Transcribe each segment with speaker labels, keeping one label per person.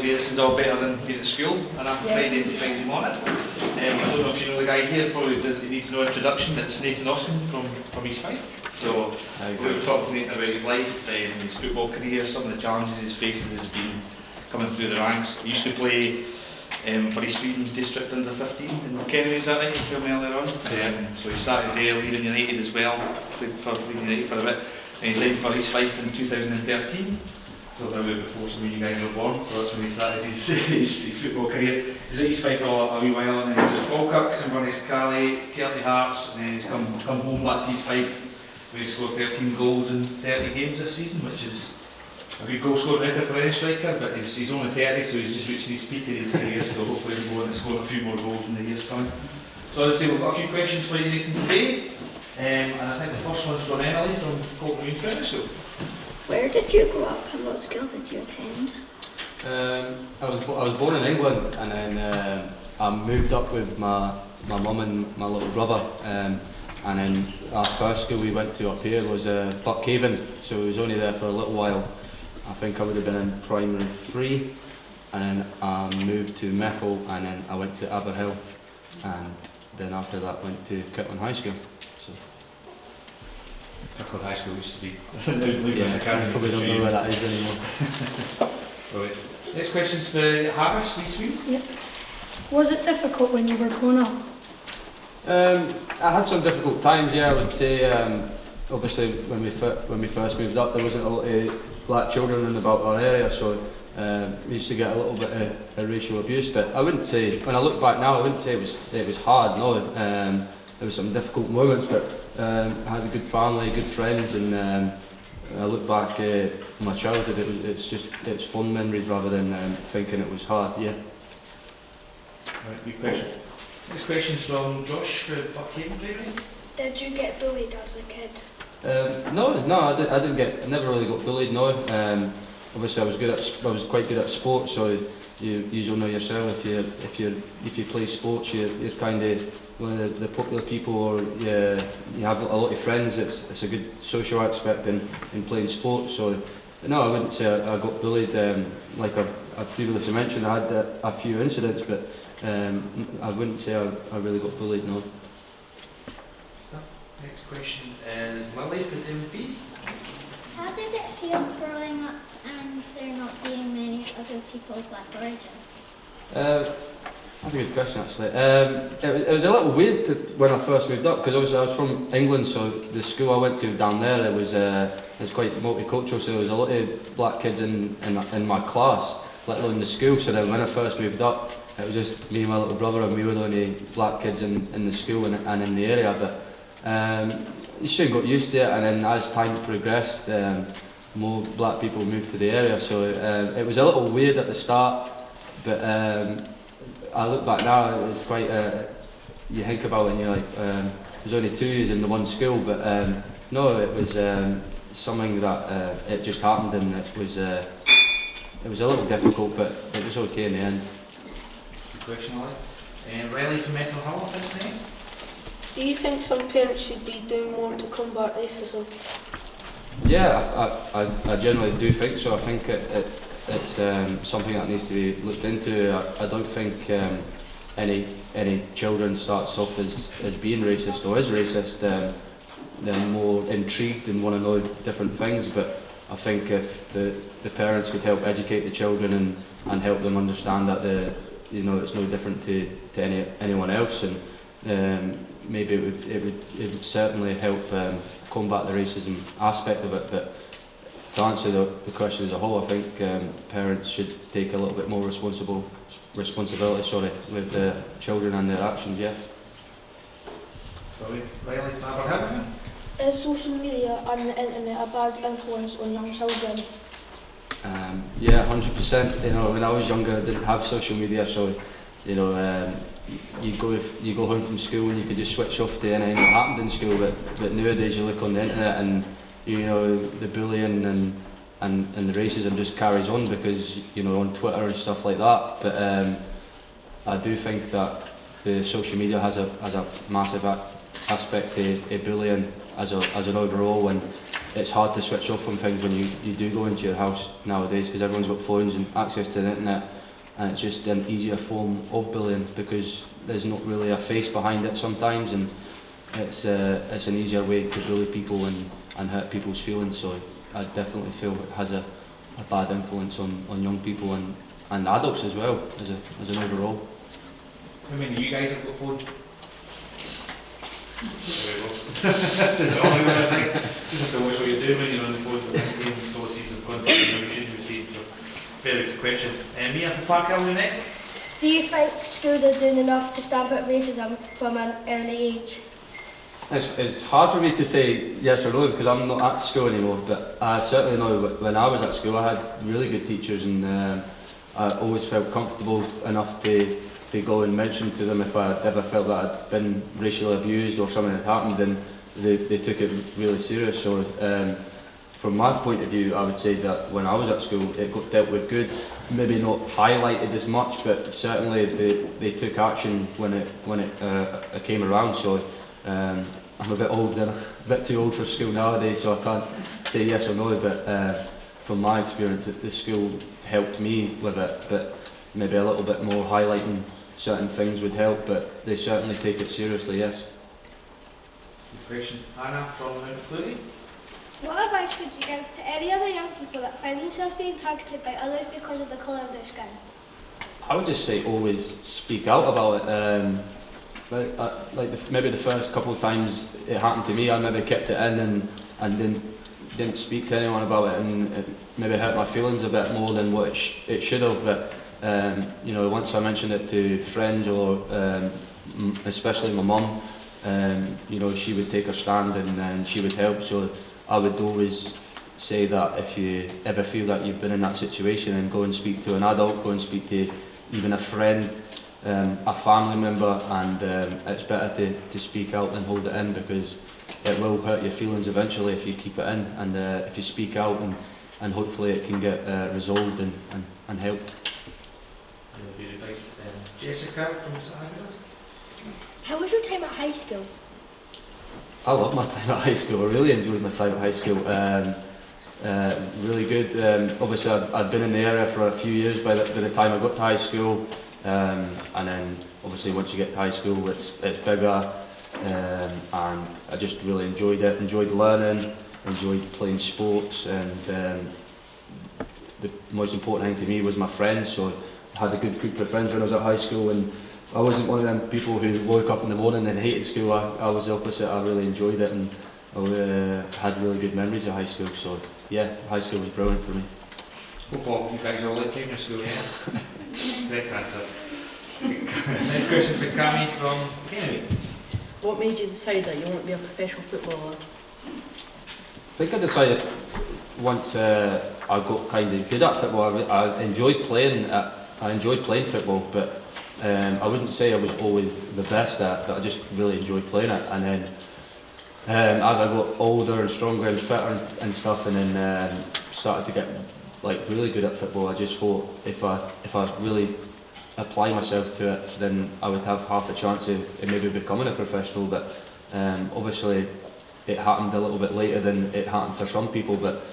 Speaker 1: This is all better than being at school, and I'm Friday to find him on it. I don't know if you know the guy here, probably he needs no introduction, but it's Nathan Austin from East Fife. So we'll talk to Nathan about his life, his football career, some of the challenges he's faced as he's been coming through the ranks. He used to play for East Sweden's district under 15 in Kennedy, is that right? You told me earlier on. So he started there, Leeds United as well, played for Leeds United for a bit, and he signed for East Fife in 2013. So a bit before some of you guys were born, so that's when he started his football career. He was at East Fife for a wee while, and then he was at Falkirk, Inverness Cali, Kelty Hearts, and then he's come home back to East Fife, where he scored 13 goals in 30 games this season, which is a good goal scoring record for any striker, but he's only 30, so he's just reaching his peak of his career, so hopefully he'll go on and score a few more goals in the years coming. So as I say, we've got a few questions for you, Nathan, today, and I think the first one's from Emily from Colton Green Primary School.
Speaker 2: Where did you grow up and what school did you attend?
Speaker 3: I was born in England, and then I moved up with my mum and my little brother, and then our first school we went to up here was Buckhaven, so I was only there for a little while. I think I would have been in primary 3, and then I moved to Methil, and then I went to Aberhill, and then after that went to Kirtland High School. So.
Speaker 1: Kirtland High School used to be.
Speaker 3: I probably don't know where that is anymore.
Speaker 1: Right. Next question's for Harris, Lee Sweens.
Speaker 4: Yep. Was it difficult when you were growing up?
Speaker 3: I had some difficult times, yeah, I would say. Obviously, when we first moved up, there wasn't a lot of black children in about our area, so we used to get a little bit of racial abuse. But I wouldn't say, when I look back now, I wouldn't say it was hard. No, there was some difficult moments, but I had a good family, good friends, and I look back at my childhood. It's fun memories rather than thinking it was hard. Yeah.
Speaker 1: Right, good question. This question's from Josh for Buckhaven, maybe?
Speaker 2: Did you get bullied as a kid?
Speaker 3: No, I never really got bullied. No, obviously I was quite good at sport, so you know yourself. If you play sports, you're kind of one of the popular people, or you have a lot of friends. It's a good social aspect in playing sports. So no, I wouldn't say I got bullied. Like I previously mentioned, I had a few incidents, but I wouldn't say I really got bullied. No.
Speaker 1: Next question is Lily for MP.
Speaker 5: How did it feel growing up and there not being many other people of black origin?
Speaker 3: That's a good question, actually. It was a little weird when I first moved up, because obviously I was from England, so the school I went to down there, it was quite multicultural, so there was a lot of black kids in my class, let alone the school. So then when I first moved up, it was just me and my little brother, and we were the only black kids in the school and in the area. But you soon got used to it, and then as time progressed, more black people moved to the area, so it was a little weird at the start, but I look back now, it's quite, you think about it and you're like, there's only 2 years in the one school, but no, it was something that it just happened, and it was a little difficult, but it was okay in the end.
Speaker 1: Good question, Riley from Methil Hull, I think next.
Speaker 4: Do you think some parents should be doing more to combat racism?
Speaker 3: Yeah, I generally do think so. I think it's something that needs to be looked into. I don't think any children starts off as being racist or is racist. They're more intrigued and want to know different things. But I think if the parents could help educate the children and help them understand that it's no different to anyone else, and maybe it would certainly help combat the racism aspect of it. But to answer the question as a whole, I think parents should take a little bit more responsibility with the children and their actions. Yeah.
Speaker 4: Is social media and the internet a bad influence on young children?
Speaker 3: Yeah, 100%. You know, when I was younger, I didn't have social media, so you know, you go home from school and you could just switch off to anything that happened in school. But nowadays, you look on the internet and you know the bullying and the racism just carries on because you know on Twitter and stuff like that. But I do think that the social media has a massive aspect to bullying as an overall, and it's hard to switch off from things when you do go into your house nowadays because everyone's got phones and access to the internet, and it's just an easier form of bullying because there's not really a face behind it sometimes, and it's an easier way to bully people and hurt people's feelings. So I definitely feel it has a bad influence on young people and adults as well as an overall.
Speaker 1: How many of you guys have got phones? There we go. This is the only one I think. Just have to watch what you're doing when you're on the phones and making policies of conduct and we shouldn't be seen. So, very good question. Mia from Park Hill, next.
Speaker 6: Do you think schools are doing enough to stamp out racism from an early age?
Speaker 3: It's hard for me to say yes or no because I'm not at school anymore, but I certainly know when I was at school I had really good teachers, and I always felt comfortable enough to go and mention to them if I ever felt that I'd been racially abused or something had happened, and they took it really serious. So from my point of view, I would say that when I was at school it got dealt with good, maybe not highlighted as much, but certainly they took action when it came around. So I'm a bit old and a bit too old for school nowadays, so I can't say yes or no, but from my experience the school helped me with it, but maybe a little bit more highlighting certain things would help, but they certainly take it seriously, yes.
Speaker 1: Good question. Anna from Methil.
Speaker 7: What advice would you give to any other young people that find themselves being targeted by others because of the colour of their skin?
Speaker 3: I would just say always speak out about it. Maybe the first couple of times it happened to me, I maybe kept it in and didn't speak to anyone about it, and it maybe hurt my feelings a bit more than what it should have. But you know, once I mentioned it to friends or especially my mum, you know, she would take a stand and she would help. So I would always say that if you ever feel that you've been in that situation, and go and speak to an adult, go and speak to even a friend, a family member, and it's better to speak out than hold it in, because it will hurt your feelings eventually if you keep it in, and if you speak out and hopefully it can get resolved and helped.
Speaker 1: Jessica from St Agnes.
Speaker 6: How was your time at high school?
Speaker 3: I love my time at high school. I really enjoyed my time at high school. Really good. Obviously, I'd been in the area for a few years by the time I got to high school, and then obviously once you get to high school, it's bigger, and I just really enjoyed it. Enjoyed learning, enjoyed playing sports, and the most important thing to me was my friends. So I had a good group of friends when I was at high school, and I wasn't one of them people who woke up in the morning and hated school. I was the opposite. I really enjoyed it, and I had really good memories of high school. So yeah, high school was brilliant for me.
Speaker 1: Well, you guys all like primary school, yeah? Correct answer. Next question for Cami from Kennedy.
Speaker 8: What made you decide that you want to be a professional footballer?
Speaker 3: I think I decided once I got kind of good at football. I enjoyed playing. I enjoyed playing football, but I wouldn't say I was always the best at it, but I just really enjoyed playing it. And then as I got older and stronger and fitter and stuff, and then started to get like really good at football, I just thought if I really apply myself to it, then I would have half a chance of maybe becoming a professional. But obviously it happened a little bit later than it happened for some people. But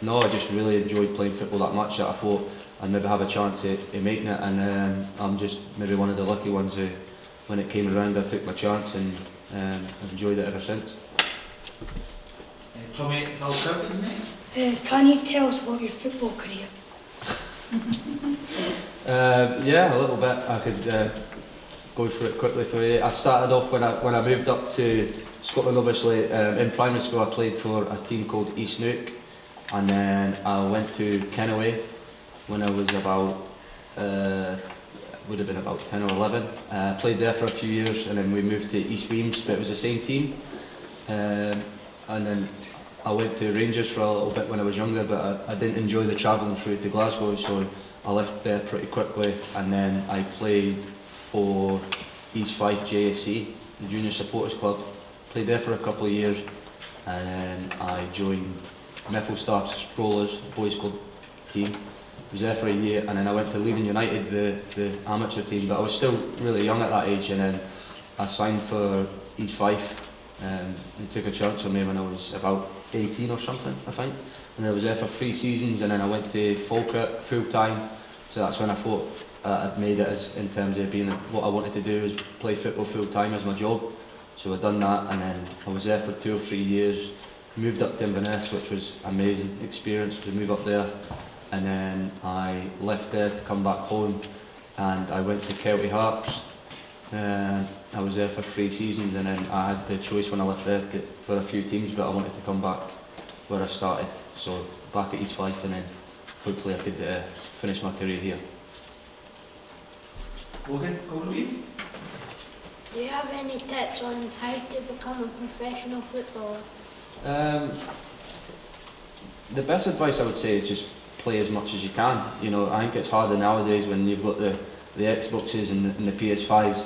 Speaker 3: no, I just really enjoyed playing football that much that I thought I'd maybe have a chance of making it, and I'm just maybe one of the lucky ones who, when it came around, I took my chance, and I've enjoyed it ever since.
Speaker 1: Tommy Malcolm's next.
Speaker 6: Can you tell us about your football career?
Speaker 3: Yeah, a little bit. I could go through it quickly for you. I started off when I moved up to Scotland. Obviously, in primary school, I played for a team called East Neuk, and then I went to Kennaway when I was about would have been about 10 or 11. Played there for a few years, and then we moved to East Weems, but it was the same team. And then I went to Rangers for a little bit when I was younger, but I didn't enjoy the travelling through to Glasgow, so I left there pretty quickly, and then I played for East Fife JSC, the Junior Supporters Club. Played there for a couple of years, and then I joined Methil Strollers, boys club team. Was there for a year, and then I went to Levenmouth United, the amateur team, but I was still really young at that age, and then I signed for East Fife. They took a chance on me when I was about 18 or something, I think, and I was there for 3 seasons, and then I went to Falkirk full time, so that's when I thought I'd made it as in terms of being what I wanted to do is play football full time as my job. So I'd done that, and then I was there for 2 or 3 years, moved up to Inverness, which was an amazing experience to move up there. And then I left there to come back home, and I went to Kelty Harps. I was there for 3 seasons, and then I had the choice when I left there for a few teams, but I wanted to come back where I started. So back at East Fife, and then hopefully I could finish my career here.
Speaker 1: Logan, go Louise.
Speaker 9: Do you have any tips on how to become a professional footballer?
Speaker 3: The best advice I would say is just play as much as you can. You know, I think it's harder nowadays when you've got the Xboxes and the PS5s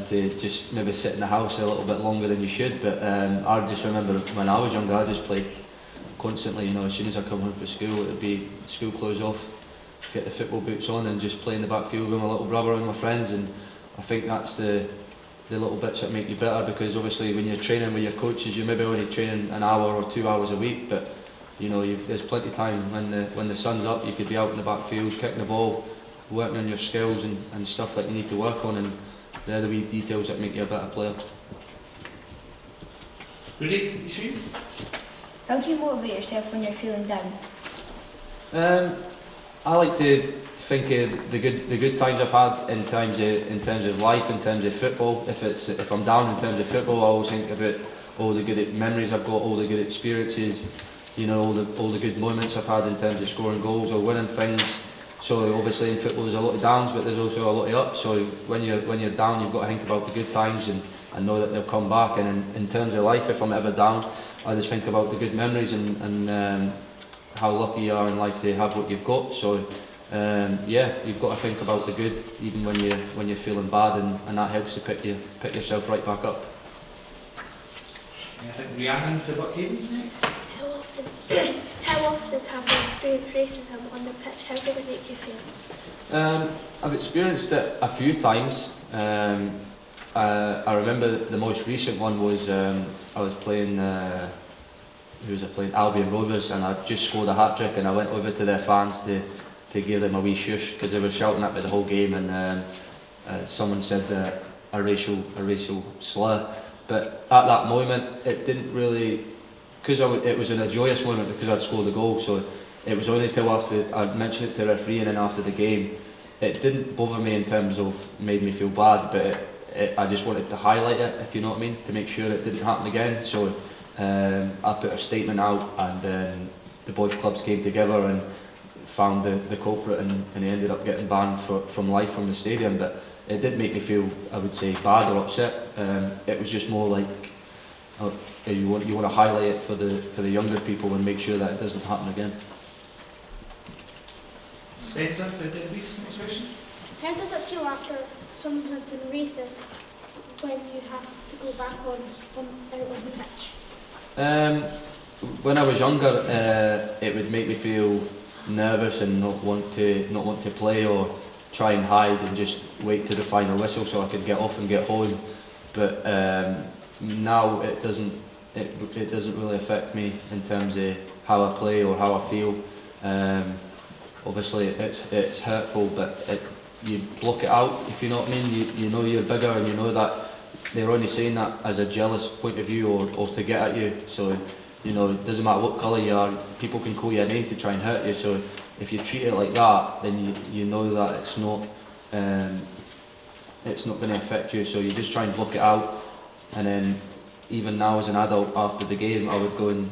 Speaker 3: to just maybe sit in the house a little bit longer than you should. But I just remember when I was younger, I just played constantly. You know, as soon as I come home from school, it would be school clothes off, get the football boots on, and just play in the backfield with my little brother and my friends. And I think that's the little bits that make you better, because obviously when you're training with your coaches, you're maybe only training an hour or 2 hours a week, but you know, there's plenty of time when the sun's up, you could be out in the backfield kicking the ball, working on your skills and stuff that you need to work on, and they're the wee details that make you a better player.
Speaker 1: Rudy, experience?
Speaker 6: How do you motivate yourself when you're feeling down?
Speaker 3: I like to think of the good times I've had in terms of life, in terms of football. If I'm down in terms of football, I always think about all the good memories I've got, all the good experiences, you know, all the good moments I've had in terms of scoring goals or winning things. So obviously in football there's a lot of downs, but there's also a lot of ups. So when you're down, you've got to think about the good times and know that they'll come back. And in terms of life, if I'm ever down, I just think about the good memories and how lucky you are in life to have what you've got. So yeah, you've got to think about the good even when you're feeling bad, and that helps to pick yourself right back up.
Speaker 1: I think Rhiannon for Buckhaven's next.
Speaker 7: How often have you experienced racism on the pitch? How did it make you feel?
Speaker 3: I've experienced it a few times. I remember the most recent one was I was playing. Who was I playing? Albion Rovers, and I just scored a hat trick, and I went over to their fans to give them a wee shush because they were shouting at me the whole game, and someone said a racial slur. But at that moment, it didn't really, because it was in a joyous moment because I'd scored the goal. So it was only till after I mentioned it to the referee and then after the game, it didn't bother me in terms of made me feel bad, but I just wanted to highlight it, if you know what I mean, to make sure it didn't happen again. So I put a statement out, and the both clubs came together and found the culprit, and he ended up getting banned from life from the stadium. But it did make me feel, I would say, bad or upset. It was just more like you want to highlight it for the younger people and make sure that it doesn't happen again.
Speaker 1: Spencer, next question.
Speaker 7: How does it feel after someone has been racist when you have to go back out on the pitch?
Speaker 3: When I was younger, it would make me feel nervous and not want to play, or try and hide and just wait to the final whistle so I could get off and get home. But now it doesn't really affect me in terms of how I play or how I feel. Obviously it's hurtful, but you block it out, if you know what I mean. You know you're bigger, and you know that they're only saying that as a jealous point of view or to get at you. So you know, it doesn't matter what colour you are, people can call you a name to try and hurt you. So if you treat it like that, then you know that it's not going to affect you. So you just try and block it out. And then even now as an adult, after the game, I would go and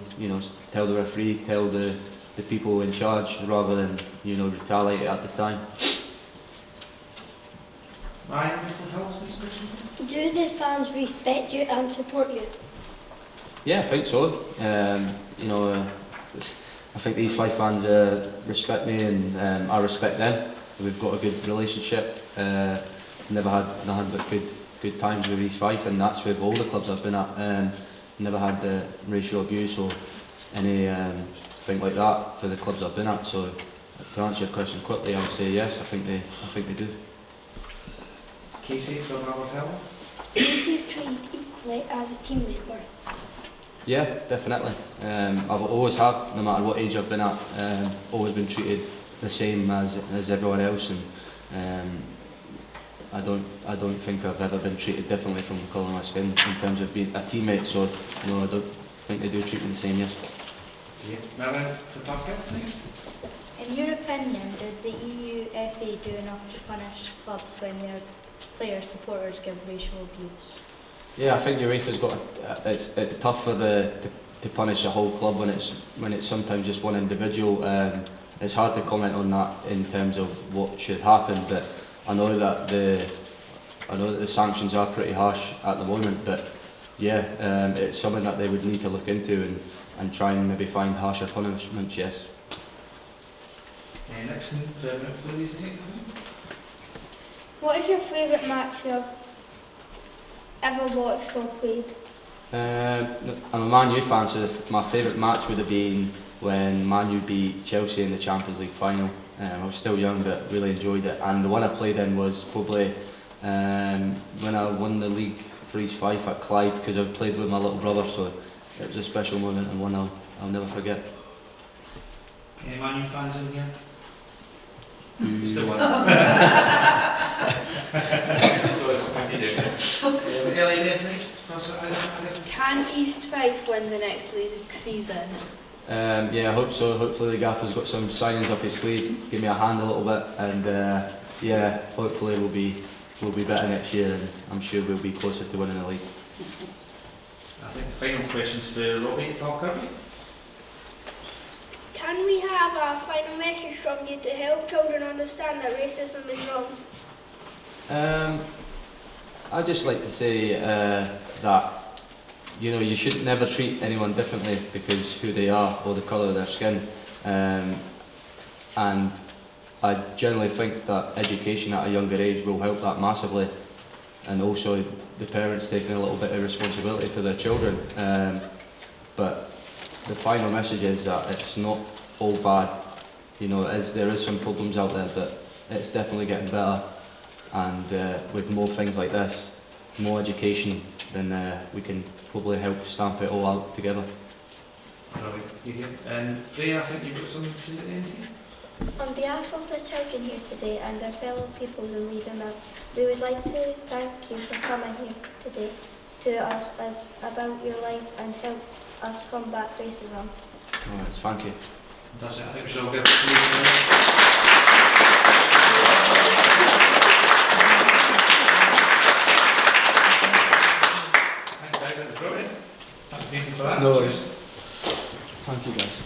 Speaker 3: tell the referee, tell the people in charge, rather than retaliate at the time.
Speaker 7: Do the fans respect you and support you?
Speaker 3: Yeah, I think so. You know, I think these Fife fans respect me, and I respect them. We've got a good relationship. Never had but good times with East Fife, and that's with all the clubs I've been at. Never had racial abuse or any thing like that for the clubs I've been at. So to answer your question quickly, I would say yes. I think they do.
Speaker 1: Casey from Methil.
Speaker 6: Do you treat equally as a team member?
Speaker 3: Yeah, definitely. I've always have, no matter what age I've been at. Always been treated the same as everyone else, and I don't think I've ever been treated differently from the colour of my skin in terms of being a teammate. So no, I don't think they do treat me the same. Yes.
Speaker 1: Yeah. Now for Parker, next.
Speaker 10: In your opinion, does the EUFA do enough to punish clubs when their player supporters give racial abuse?
Speaker 3: Yeah, I think UEFA's got. It's tough for to punish a whole club when it's sometimes just one individual. It's hard to comment on that in terms of what should happen, but I know that the sanctions are pretty harsh at the moment. But yeah, it's something that they would need to look into and try and maybe find harsher punishments. Yes.
Speaker 1: Next, for these next.
Speaker 6: What is your favourite match you've ever watched or played?
Speaker 3: I'm a Man U fan, so my favourite match would have been when Man U beat Chelsea in the Champions League final. I was still young, but really enjoyed it. And the one I played in was probably when I won the league for East Fife at Clyde, because I played with my little brother, so it was a special moment and one I'll never forget.
Speaker 1: Any Man U fans in here?
Speaker 3: Still one.
Speaker 4: Can East Fife win the next league season?
Speaker 3: Yeah, I hope so. Hopefully the gaffer's got some signings up his sleeve, give me a hand a little bit, and yeah, hopefully we'll be better next year, and I'm sure we'll be closer to winning the league.
Speaker 1: I think the final question's for Robbie Parker.
Speaker 7: Can we have a final message from you to help children understand that racism is wrong?
Speaker 3: I'd just like to say that you should never treat anyone differently because who they are or the colour of their skin. And I generally think that education at a younger age will help that massively, and also the parents taking a little bit of responsibility for their children. But the final message is that it's not all bad. There is some problems out there, but it's definitely getting better. And with more things like this, more education, then we can probably help stamp it all out together.
Speaker 1: And Freya, I think you've got something to say at the end here?
Speaker 2: On behalf of the children here today and their fellow pupils in Levenmouth, we would like to thank you for coming here today to us about your life and help us combat racism.
Speaker 3: Alright, thank you.
Speaker 1: Fantastic. I think we should all give it Thanks guys, that was brilliant. Thanks Nathan for that.
Speaker 3: No worries. Thank you guys.